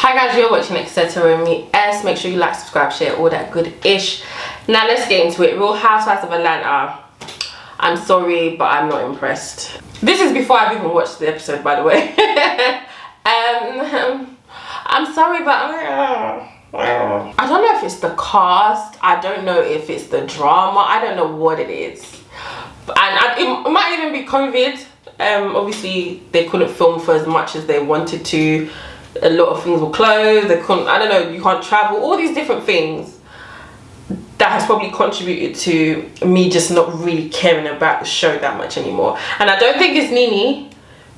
Hi guys, you're watching Etcetera With Est. Make sure you like, subscribe, share, all that good ish. Now let's get into it. Real Housewives of Atlanta. I'm sorry, but I'm not impressed. This is before I've even watched the episode, by the way. I'm sorry, but I don't know if it's the cast. I don't know if it's the drama. I don't know what it is. And it might even be COVID. Obviously, they couldn't film for as much as they wanted to. A lot of things were closed. They couldn't, I don't know, you can't travel. All these different things that has probably contributed to me just not really caring about the show that much anymore. And I don't think it's Nene,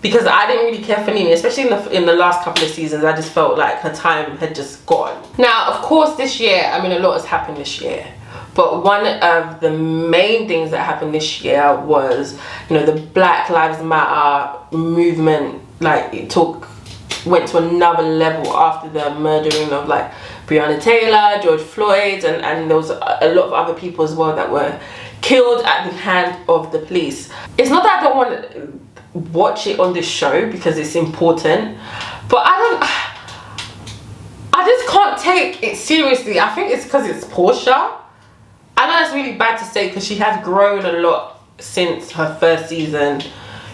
because I didn't really care for Nene, especially in the last couple of seasons. I just felt like her time had just gone. Now, of course, this year, I mean, a lot has happened this year. But one of the main things that happened this year was, you know, the Black Lives Matter movement. Like, went to another level after the murdering of like Breonna Taylor, George Floyd, and there was a lot of other people as well that were killed at the hand of the police. It's not that I don't want to watch it on this show because it's important, but I just can't take it seriously. I think it's because it's Portia. I know it's really bad to say because she has grown a lot since her first season.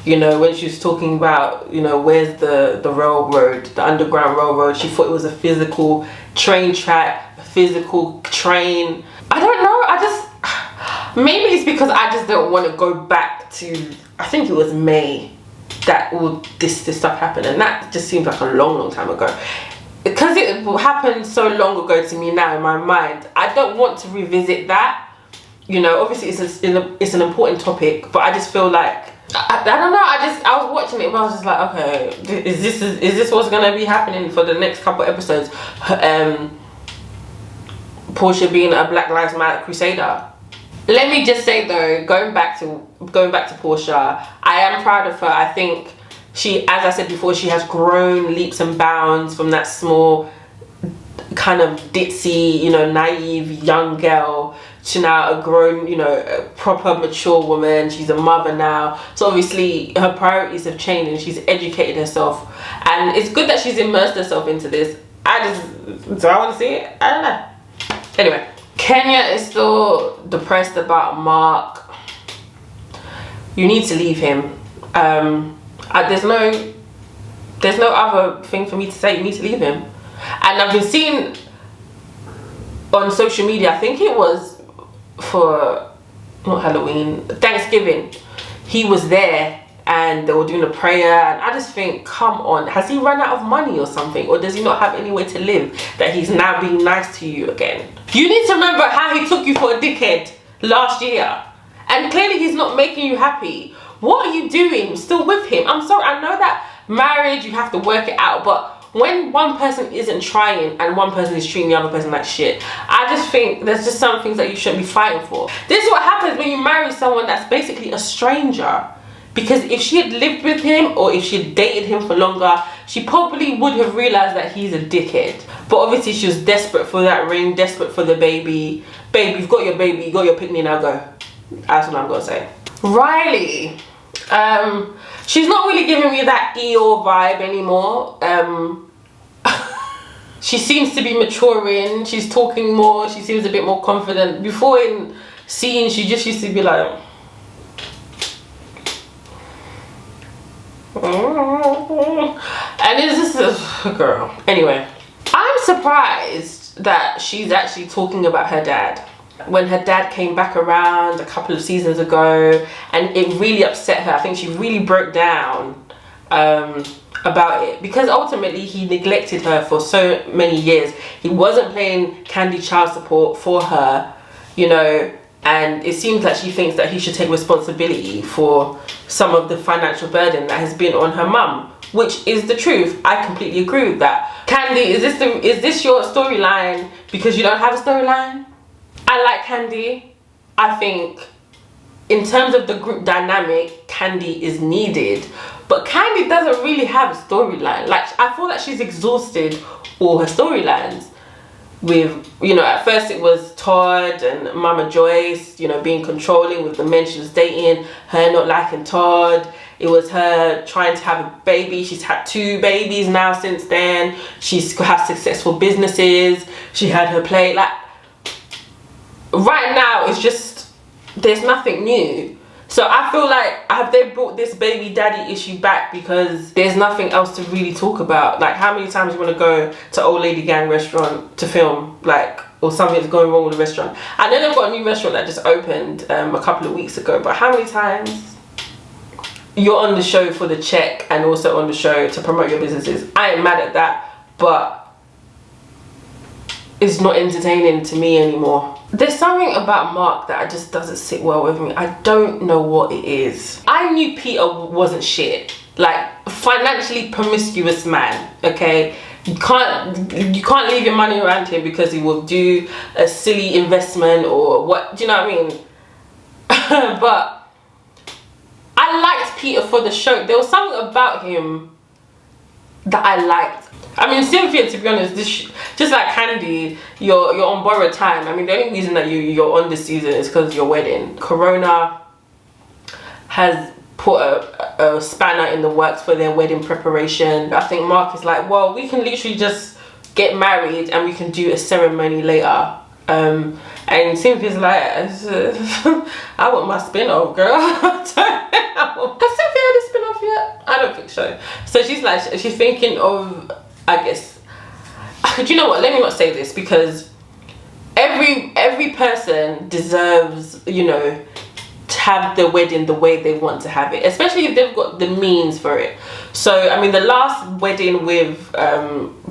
You know, when she was talking about, you know, where's the railroad, the underground railroad, she thought it was a physical train track, a physical train. I don't know, maybe it's because I just don't want to go back to, I think it was May that all this stuff happened, and that just seems like a long time ago. Because it happened so long ago to me now in my mind, I don't want to revisit that. You know, obviously it's an important topic, but I just feel like, I don't know, I was watching it, but I was just like, okay, is this what's gonna be happening for the next couple episodes? Portia being a Black Lives Matter crusader. Let me just say though, going back to Portia, I am proud of her. I think she, as I said before, she has grown leaps and bounds from that small kind of ditzy, you know, naive young girl to now a grown, you know, a proper mature woman. She's a mother now, so obviously her priorities have changed and she's educated herself, and it's good that she's immersed herself into this. Do I want to see it? I don't know. Anyway, Kenya is still depressed about Mark. You need to leave him. There's no other thing for me to say. You need to leave him. And I've been seeing on social media, I think it was for not Halloween, Thanksgiving, he was there and they were doing a prayer, and I just think, come on, has he run out of money or something, or does he not have anywhere to live that he's now being nice to you again? You need to remember how he took you for a dickhead last year, and clearly he's not making you happy. What are you doing still with him? I'm sorry, I know that marriage, you have to work it out, but when one person isn't trying and one person is treating the other person like shit, I just think there's just some things that you shouldn't be fighting for. This is what happens when you marry someone that's basically a stranger. Because if she had lived with him, or if she had dated him for longer, she probably would have realized that he's a dickhead. But obviously she was desperate for that ring, desperate for the baby. Babe, you've got your baby, you got your picnic, now go. That's what I'm gonna say. Riley. She's not really giving me that Eeyore vibe anymore. She seems to be maturing. She's talking more. She seems a bit more confident. Before in scenes, she just used to be like, and it's just a girl. Anyway, I'm surprised that she's actually talking about her dad. When her dad came back around a couple of seasons ago, and it really upset her. I think she really broke down about it, because ultimately he neglected her for so many years. He wasn't paying Candy child support for her, you know, and it seems like she thinks that he should take responsibility for some of the financial burden that has been on her mum, which is the truth. I completely agree with that. Candy, is this your storyline because you don't have a storyline? I like Candy. I think in terms of the group dynamic, Candy is needed, but Candy doesn't really have a storyline. Like, I feel like she's exhausted all her storylines. With, you know, at first it was Todd and Mama Joyce, you know, being controlling with the men she was dating, her not liking Todd, It was her trying to have a baby. She's had 2 babies now since then. She's has successful businesses. She had her plate. Like, right now, it's just, there's nothing new. So I feel like, have they brought this baby daddy issue back because there's nothing else to really talk about? Like, how many times you want to go to Old Lady Gang restaurant to film, like, or something's going wrong with the restaurant? I know they've got a new restaurant that just opened a couple of weeks ago, but how many times you're on the show for the check and also on the show to promote your businesses? I ain't mad at that, but it's not entertaining to me anymore. There's something about Mark that just doesn't sit well with me. I don't know what it is. I knew Peter wasn't shit. Like, financially promiscuous man, okay? You can't leave your money around him because he will do a silly investment or what, do you know what I mean? But I liked Peter for the show. There was something about him that I liked. I mean, Cynthia, to be honest, just like Candy, you're on borrowed time. I mean, the only reason that you're on this season is because of your wedding. Corona has put a spanner in the works for their wedding preparation. I think Mark is like, well, we can literally just get married and we can do a ceremony later. And Cynthia's like, I want my spin-off, girl. Has Cynthia had a spin-off yet? I don't think so. So she's like, she's thinking of, I guess, do you know what, let me not say this, because every person deserves, you know, to have the wedding the way they want to have it, especially if they've got the means for it. So I mean, the last wedding with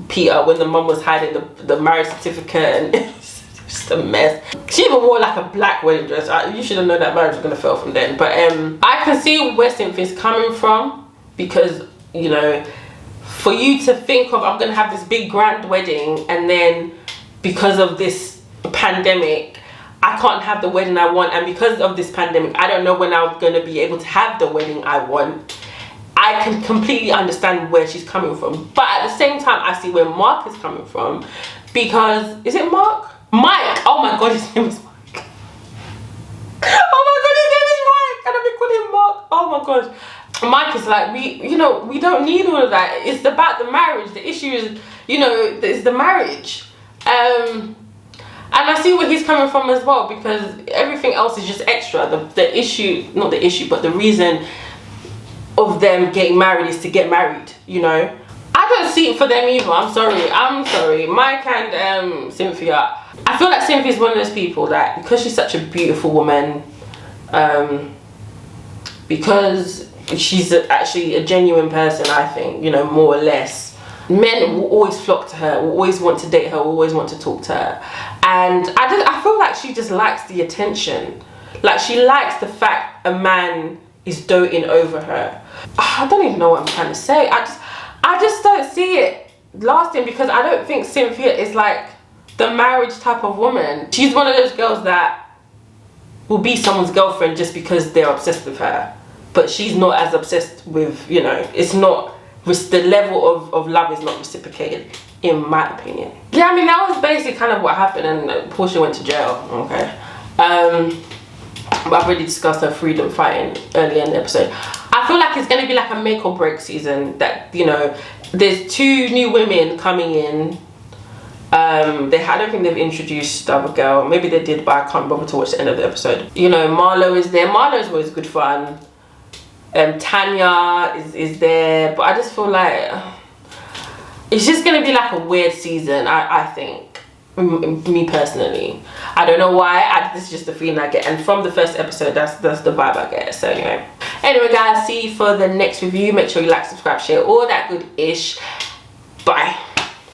Peter, when the mum was hiding the marriage certificate, and it's just a mess. She even wore like a black wedding dress. You should have known that marriage was gonna fail from then. But I can see where Cynthia's coming from, because, you know, for you to think of, I'm gonna have this big grand wedding, and then because of this pandemic I can't have the wedding I want, and because of this pandemic I don't know when I'm gonna be able to have the wedding I want. I can completely understand where she's coming from, but at the same time I see where Mark is coming from, because, is it Mark? Mike! Oh my god, his name is Mike. Oh my god, his name is Mike, and I've been calling him Mark. Oh my god. Mike is like, we don't need all of that. It's about the marriage. The issue is, you know, it's the marriage. And I see where he's coming from as well, because everything else is just extra. The issue, not the issue, but the reason of them getting married is to get married, you know. I don't see it for them either. I'm sorry. Mike and Cynthia. I feel like Cynthia's one of those people that, because she's such a beautiful woman, because she's actually a genuine person, I think, you know, more or less, men will always flock to her, will always want to date her, will always want to talk to her. And I feel like she just likes the attention. Like, she likes the fact a man is doting over her. I don't even know what I'm trying to say. I just don't see it lasting, because I don't think Cynthia is like the marriage type of woman. She's one of those girls that will be someone's girlfriend just because they're obsessed with her. But she's not as obsessed with, you know, it's not, the level of love is not reciprocated, in my opinion. Yeah, I mean, that was basically kind of what happened, and Portia went to jail, okay. But I've already discussed her freedom fighting earlier in the episode. I feel like it's going to be like a make or break season, that, you know, there's 2 new women coming in. I don't think they've introduced the other girl. Maybe they did, but I can't bother to watch the end of the episode. You know, Marlo is there. Marlo's always good fun. Tanya is there, but I just feel like it's just gonna be like a weird season. I think, me personally, I don't know why. This is just the feeling I get, and from the first episode, that's the vibe I get. So anyway guys, see you for the next review. Make sure you like, subscribe, share, all that good ish. Bye.